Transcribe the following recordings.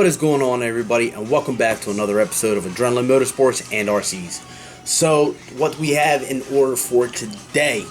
What is going on, everybody, and welcome back to another episode of Adrenaline Motorsports and RCs. So what we have in order for today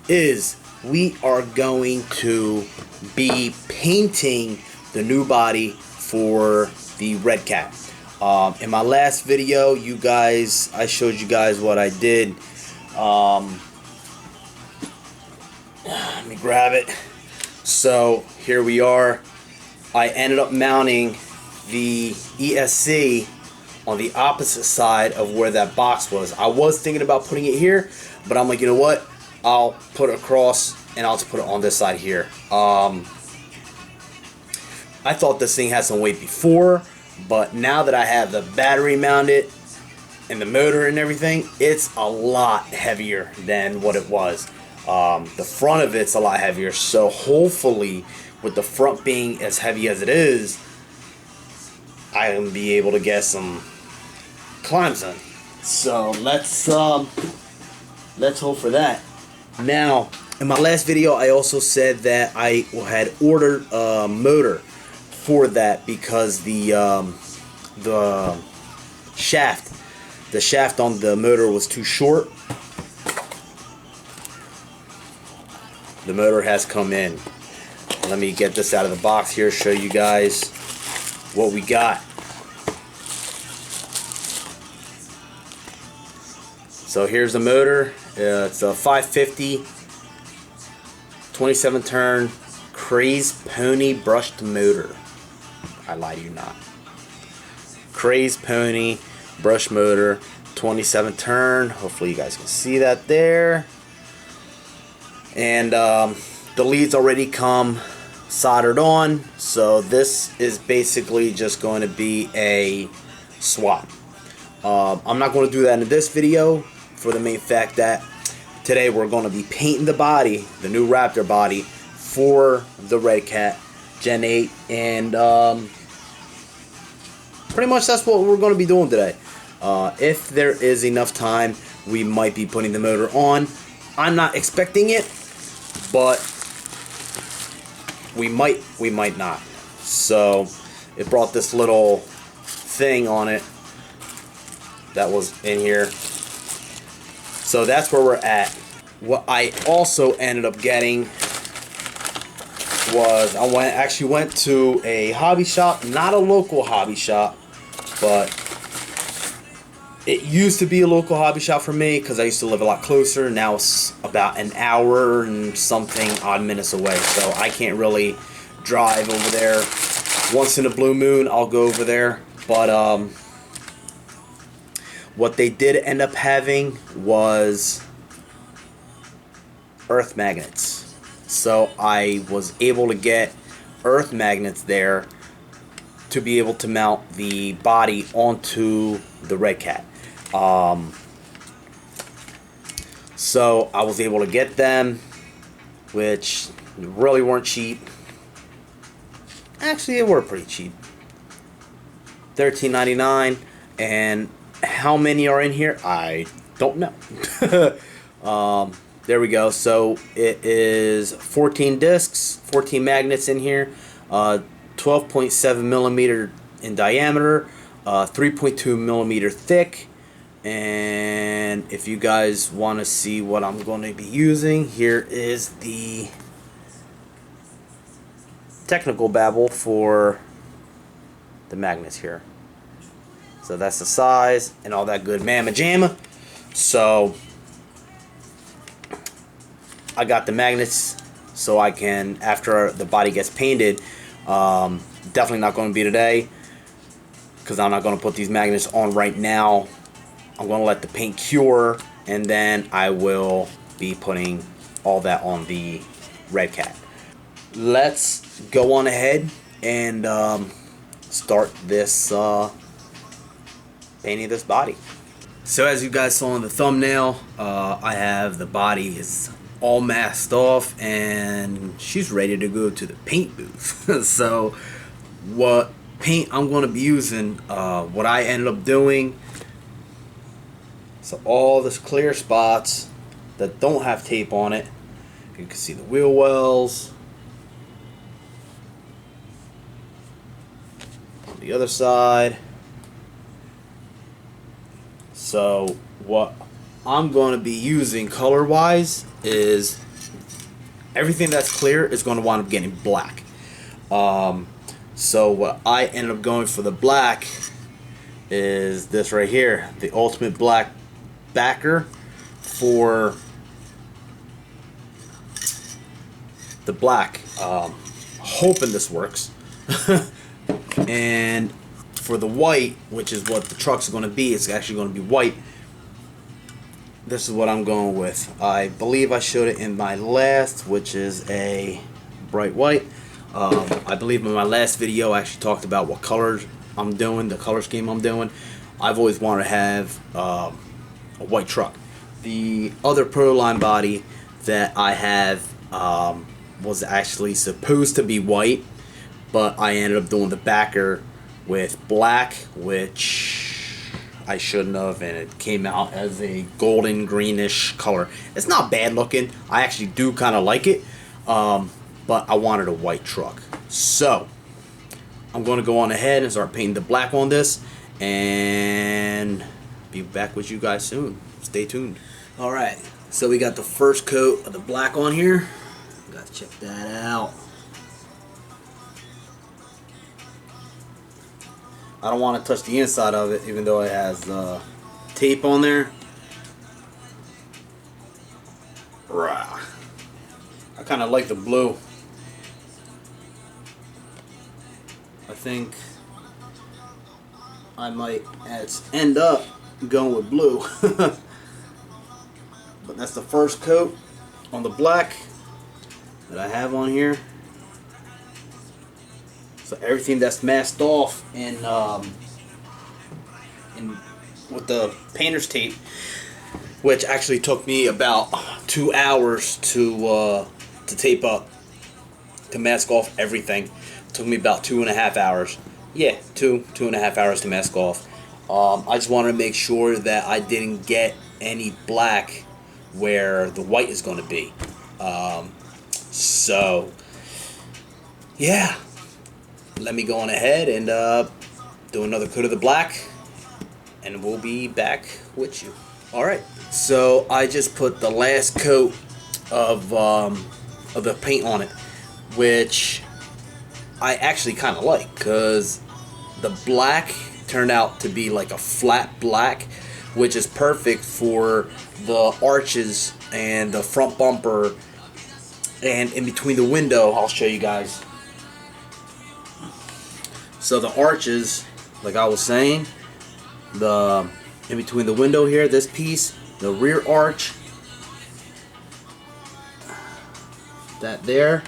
is we are going to be painting the new body for the RedCat. In my last video, I showed you guys what I did. Let me grab it. So here we are. I ended up mounting the ESC on the opposite side of where that box was. I was thinking about putting it here, but I'm like, you know what? I'll put it across and I'll just put it on this side here. I thought this thing had some weight before, but now that I have the battery mounted and the motor and everything, it's a lot heavier than what it was. The front of it's a lot heavier, so hopefully with the front being as heavy as it is, I can be able to get some climbs in. So let's hope for that. Now, in my last video, I also said that I had ordered a motor for that because the shaft on the motor was too short. The motor has come in. Let me get this out of the box here, show you guys what we got. So here's the motor. It's a 550 27 turn Crazed Pony brushed motor. I lie to you not. Crazed Pony brush motor, 27 turn. Hopefully you guys can see that there. And the leads already come soldered on, so this is basically just going to be a swap. I'm not going to do that in this video for the main fact that today we're going to be painting the body, the new Raptor body for the RedCat Gen 8, and pretty much that's what we're going to be doing today. If there is enough time, we might be putting the motor on. I'm not expecting it, but we might not. So it brought this little thing on it that was in here. So that's where we're at. What I also ended up getting was I actually went to a hobby shop, not a local hobby shop, but it used to be a local hobby shop for me because I used to live a lot closer. Now it's about an hour and something odd minutes away, so I can't really drive over there. Once in a blue moon, I'll go over there. But what they did end up having was earth magnets. So I was able to get earth magnets there to be able to mount the body onto the RedCat. So I was able to get them, which really weren't cheap. Actually, they were pretty cheap. $13.99, and how many are in here? I don't know. There we go. So it is 14 discs, 14 magnets in here, 12.7 millimeter in diameter, 3.2 millimeter thick. And if you guys want to see what I'm going to be using, here is the technical babble for the magnets here. So that's the size and all that good mamma jamma. So I got the magnets so I can, after the body gets painted, definitely not going to be today because I'm not going to put these magnets on right now. I'm going to let the paint cure, and then I will be putting all that on the RedCat. Let's go on ahead and start this painting this body. So as you guys saw in the thumbnail, I have the body is all masked off and she's ready to go to the paint booth. So what paint I'm going to be using, what I ended up doing, so all this clear spots that don't have tape on it, you can see the wheel wells. the other side. So what I'm going to be using color wise is everything that's clear is going to wind up getting black. So what I ended up going for the black is this right here, the ultimate black backer for the black. Hoping this works. And for the white, which is what the truck's going to be, it's actually going to be white. This is what I'm going with. I believe I showed it in my last, which is a bright white. I believe in my last video I actually talked about what colors I'm doing, the color scheme I'm doing. I've always wanted to have a white truck. The other Proline body that I have was actually supposed to be white, but I ended up doing the backer with black, which I shouldn't have, and it came out as a golden greenish color. It's not bad looking. I actually do kind of like it, but I wanted a white truck. So I'm going to go on ahead and start painting the black on this, and be back with you guys soon. Stay tuned. Alright, so we got the first coat of the black on here. Gotta check that out. I don't want to touch the inside of it, even though it has tape on there. Rah. I kind of like the blue. I think I might end up going with blue. But that's the first coat on the black that I have on here. So everything that's masked off in with the painter's tape, which actually took me about 2 hours to tape up, to mask off everything. It took me about 2.5 hours. Yeah, two and a half hours to mask off. I just wanted to make sure that I didn't get any black where the white is going to be. So yeah, let me go on ahead and do another coat of the black, and we'll be back with you. Alright, so I just put the last coat of the paint on it, which I actually kind of like, because the black turned out to be like a flat black, which is perfect for the arches and the front bumper, and in between the window. I'll show you guys. So the arches, like I was saying, the in between the window here, this piece, the rear arch, that there,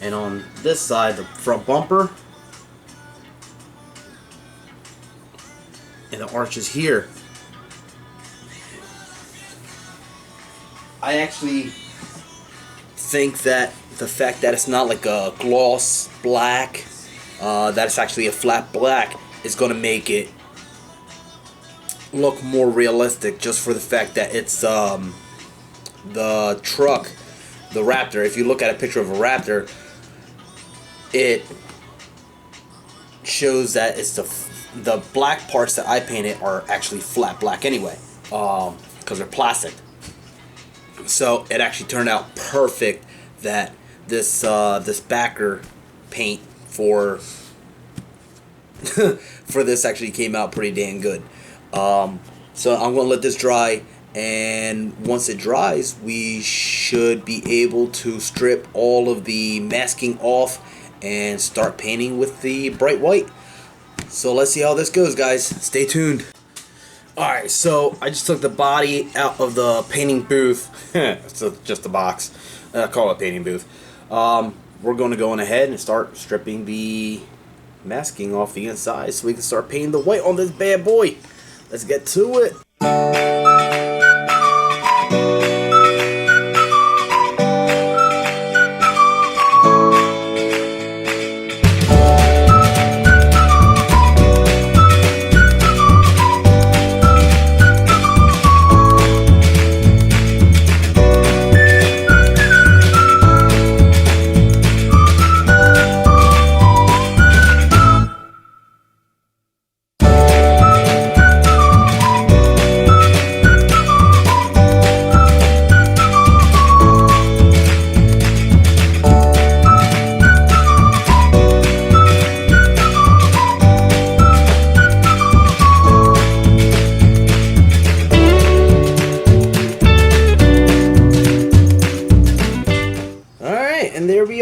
and on this side, the front bumper, and the arches here. I actually think that the fact that it's not like a gloss black, that it's actually a flat black, is going to make it look more realistic, just for the fact that it's the truck, the Raptor. If you look at a picture of a Raptor, it shows that it's the black parts that I painted are actually flat black anyway, because they're plastic. So it actually turned out perfect that this this backer paint for for this actually came out pretty dang good. So I'm gonna let this dry, and once it dries, we should be able to strip all of the masking off and start painting with the bright white. So let's see how this goes, guys. Stay tuned. Alright, so I just took the body out of the painting booth. It's just a box. I call it a painting booth. We're going to go on ahead and start stripping the masking off the inside so we can start painting the white on this bad boy. Let's get to it.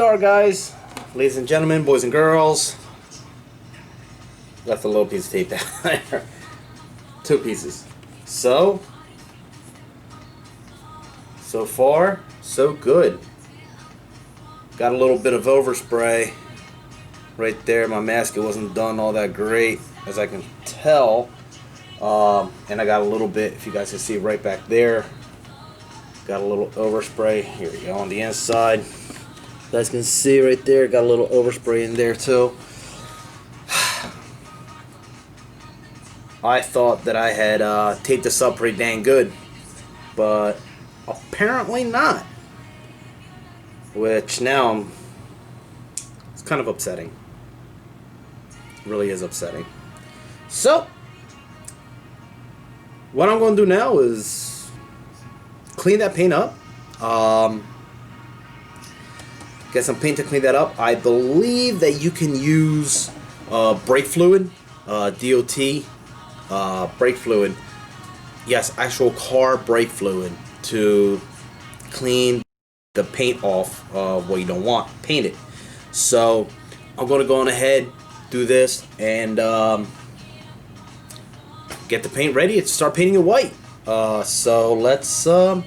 are, guys. Ladies and gentlemen, boys and girls. Left a little piece of tape down there. 2 pieces. So far, so good. Got a little bit of overspray right there. My masket wasn't done all that great, as I can tell. And I got a little bit, if you guys can see right back there, got a little overspray. Here we go on the inside. You guys can see right there, got a little overspray in there too. I thought that I had taped this up pretty dang good, but apparently not. Which now it's kind of upsetting. It really is upsetting. So what I'm going to do now is clean that paint up. Get some paint to clean that up. I believe that you can use brake fluid, DOT brake fluid. Yes, actual car brake fluid to clean the paint off what you don't want painted. So I'm going to go on ahead, do this, and get the paint ready to start painting it white. So let's go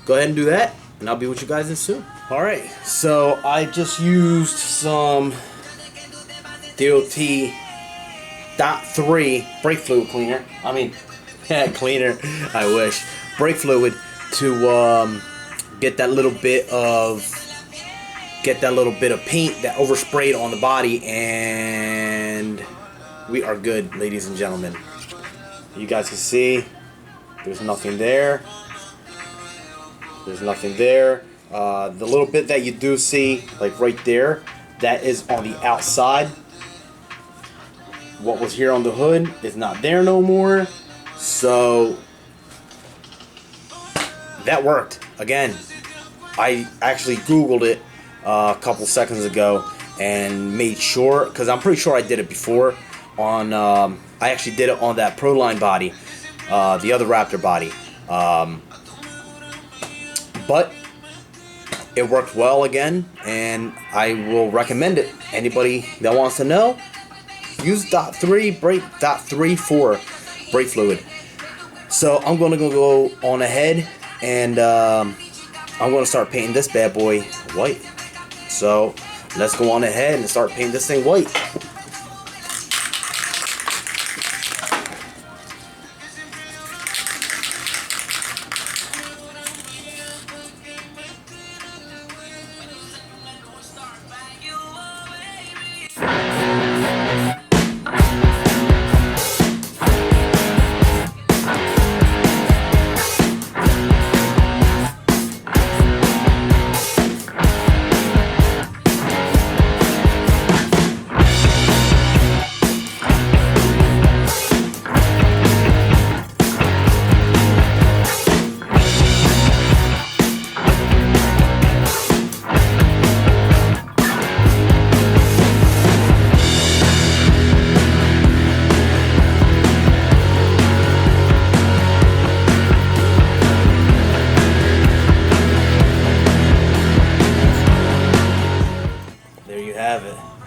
ahead and do that, and I'll be with you guys in soon. Alright, so I just used some DOT .3 brake fluid cleaner. I mean, cleaner, I wish. Brake fluid to get that little bit of paint that oversprayed on the body, and we are good, ladies and gentlemen. You guys can see there's nothing there. There's nothing there. The little bit that you do see, like right there, that is on the outside. What was here on the hood is not there no more. So that worked. Again, I actually Googled it a couple seconds ago and made sure, because I'm pretty sure I did it before on I actually did it on that Proline body, the other Raptor body, but it worked well again, and I will recommend it. Anybody that wants to know, use .3 brake fluid. So I'm gonna go on ahead, and I'm gonna start painting this bad boy white. So let's go on ahead and start painting this thing white.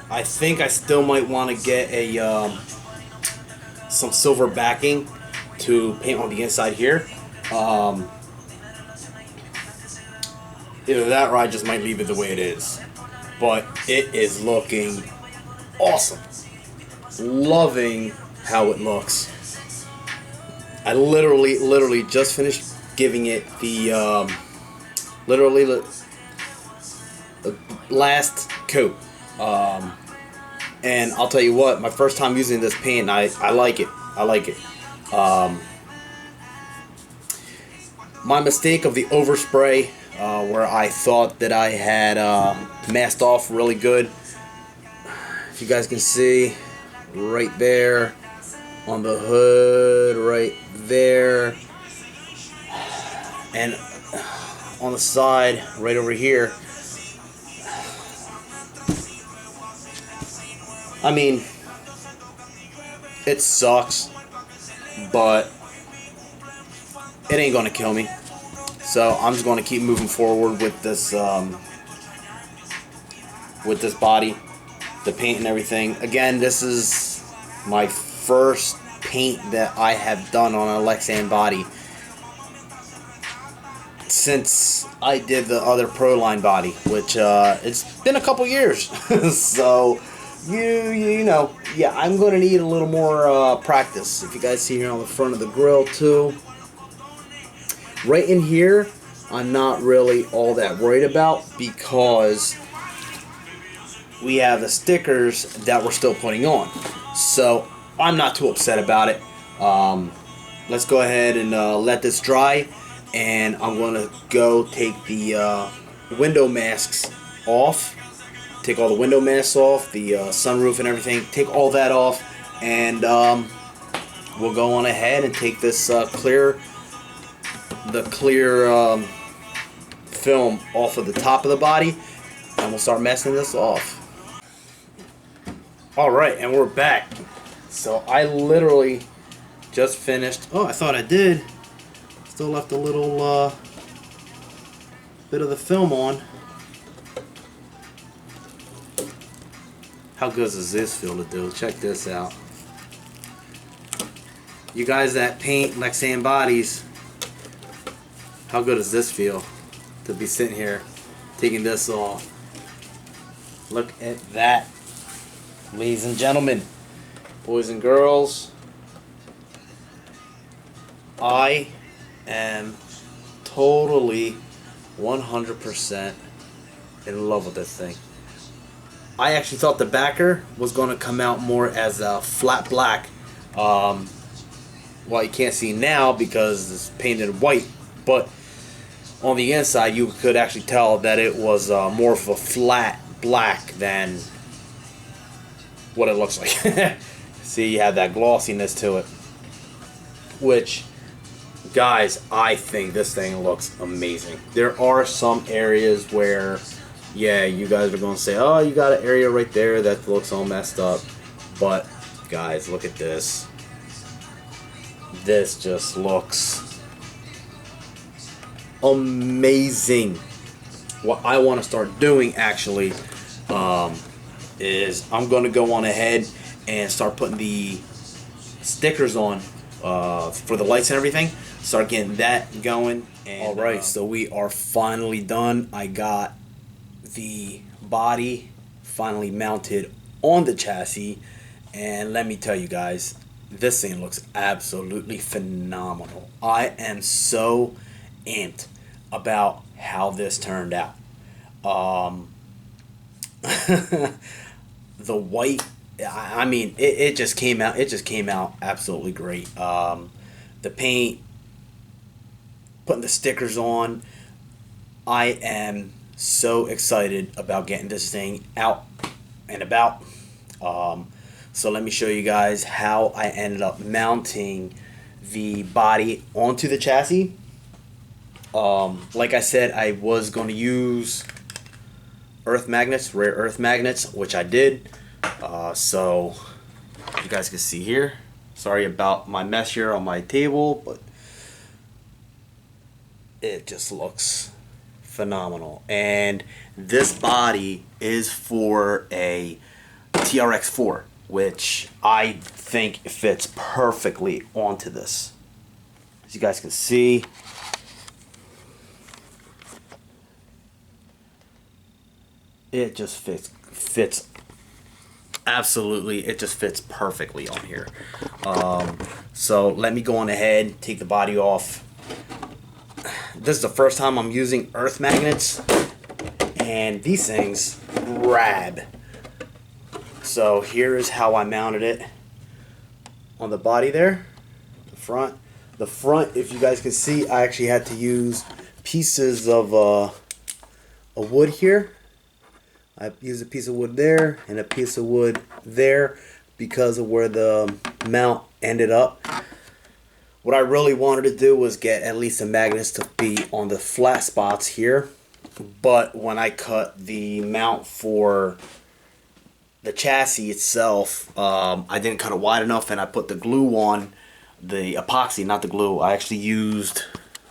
I think I still might want to get a some silver backing to paint on the inside here. Either that or I just might leave it the way it is. But it is looking awesome. Loving how it looks. I literally just finished giving it the last coat. And I'll tell you what, my first time using this paint, I like it. I like it. My mistake of the overspray, where I thought that I had masked off really good. If you guys can see, right there on the hood, right there, and on the side, right over here. I mean, it sucks, but it ain't gonna kill me. So I'm just gonna keep moving forward with this with this body, the paint and everything. Again, this is my first paint that I have done on a Lexan body since I did the other Pro Line body, which it's been a couple years. So you know, yeah, I'm gonna need a little more practice. If you guys see here on the front of the grill too, right in here, I'm not really all that worried about because we have the stickers that we're still putting on, so I'm not too upset about it. Let's go ahead and let this dry, and I'm gonna go take the window masks off. Take all the window masks off, the sunroof and everything. Take all that off, and we'll go on ahead and take this clear film off of the top of the body, and we'll start messing this off. Alright, and we're back. So I literally just finished. Oh, I thought I did. Still left a little bit of the film on. How good does this feel to do? Check this out. You guys that paint Lexan bodies, how good does this feel to be sitting here taking this off? Look at that. Ladies and gentlemen, boys and girls, I am totally 100% in love with this thing. I actually thought the backer was going to come out more as a flat black. Well, you can't see now because it's painted white, but on the inside you could actually tell that it was more of a flat black than what it looks like. See, you have that glossiness to it, which, guys, I think this thing looks amazing. There are some areas where, yeah, you guys are going to say, oh, you got an area right there that looks all messed up. But, guys, look at this. This just looks amazing. What I want to start doing, actually, is I'm going to go on ahead and start putting the stickers on for the lights and everything. Start getting that going. And, alright, so we are finally done. I got the body finally mounted on the chassis, and let me tell you guys, this thing looks absolutely phenomenal. I am so amped about how this turned out. The white, I mean, it just came out absolutely great. The paint, putting the stickers on, I am so excited about getting this thing out and about. So let me show you guys how I ended up mounting the body onto the chassis. Like I said, I was going to use earth magnets, rare earth magnets, which I did. So you guys can see here. Sorry about my mess here on my table, but it just looks phenomenal. And this body is for a TRX4, which I think fits perfectly onto this. As you guys can see, it just fits absolutely, it just fits perfectly on here. So let me go on ahead, take the body off. This is the first time I'm using earth magnets, and these things grab. So here is how I mounted it on the body there, the front. The front, if you guys can see, I actually had to use pieces of wood here. I used a piece of wood there and a piece of wood there because of where the mount ended up. What I really wanted to do was get at least the magnets to be on the flat spots here. But when I cut the mount for the chassis itself, I didn't cut it wide enough, and I put the glue on, the epoxy, not the glue. I actually used,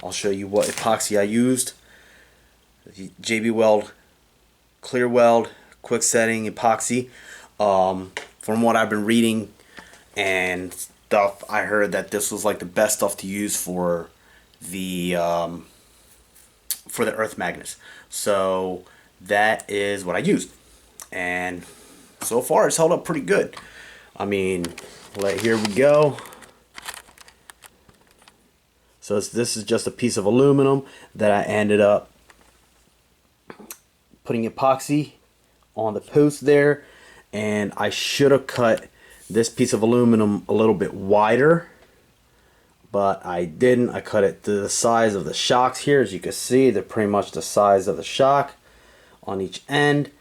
I'll show you what epoxy I used. JB Weld, Clear Weld, quick setting epoxy. From what I've been reading and stuff, I heard that this was like the best stuff to use for the earth magnets. So that is what I used, and so far it's held up pretty good. I mean, here we go. So this is just a piece of aluminum that I ended up putting epoxy on the post there, and I should have cut this piece of aluminum a little bit wider, but I didn't. I cut it to the size of the shocks here. As you can see, they're pretty much the size of the shock on each end.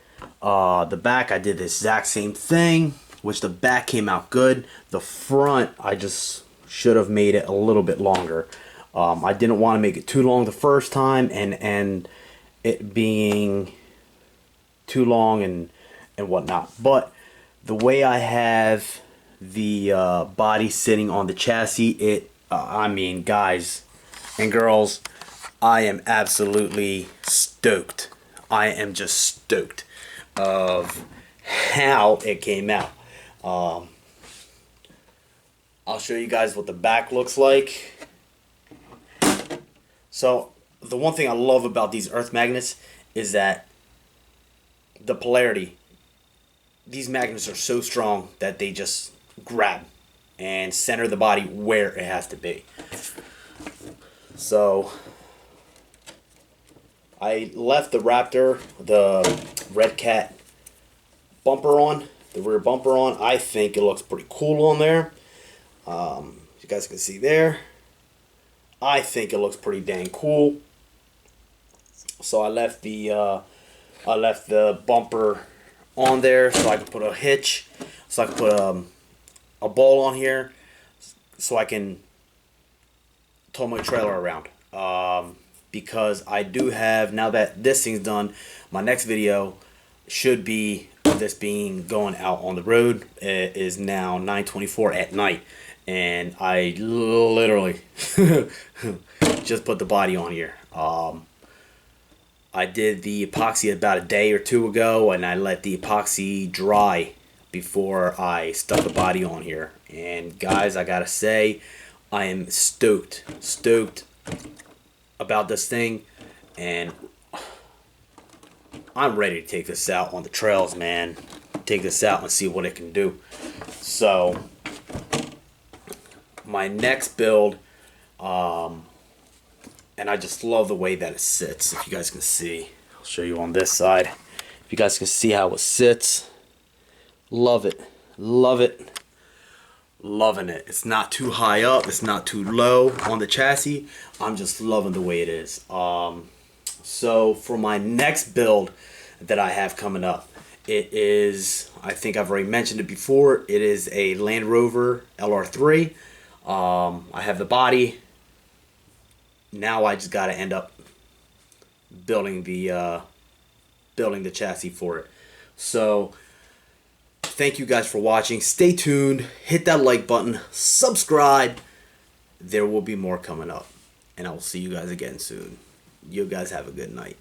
The back, I did the exact same thing, which the back came out good. The front, I just should have made it a little bit longer. I didn't want to make it too long the first time, and it being too long and whatnot. But the way I have the body sitting on the chassis, I mean, guys and girls, I am absolutely stoked. I am just stoked of how it came out. I'll show you guys what the back looks like. So the one thing I love about these earth magnets is that the polarity. These magnets are so strong that they just grab and center the body where it has to be. So I left the Raptor, the RedCat bumper on, the rear bumper on. I think it looks pretty cool on there. You guys can see there. I think it looks pretty dang cool. So I left the bumper on there so I can put a hitch, so I can put a ball on here, so I can tow my trailer around. Because I do have, now that this thing's done, my next video should be this being going out on the road. It is now 9:24 at night, and I literally just put the body on here. I did the epoxy about a day or two ago, and I let the epoxy dry before I stuck the body on here. And guys, I gotta say, I am stoked about this thing, and I'm ready to take this out on the trails, man. Take this out and see what it can do. So my next build, and I just love the way that it sits. If you guys can see, I'll show you on this side. If you guys can see how it sits, love it, love it, loving it. It's not too high up, it's not too low on the chassis. I'm just loving the way it is. So for my next build that I have coming up, it is, I think I've already mentioned it before, it is a Land Rover LR3. I have the body. Now I just got to end up building the chassis for it. So thank you guys for watching. Stay tuned. Hit that like button. Subscribe. There will be more coming up. And I will see you guys again soon. You guys have a good night.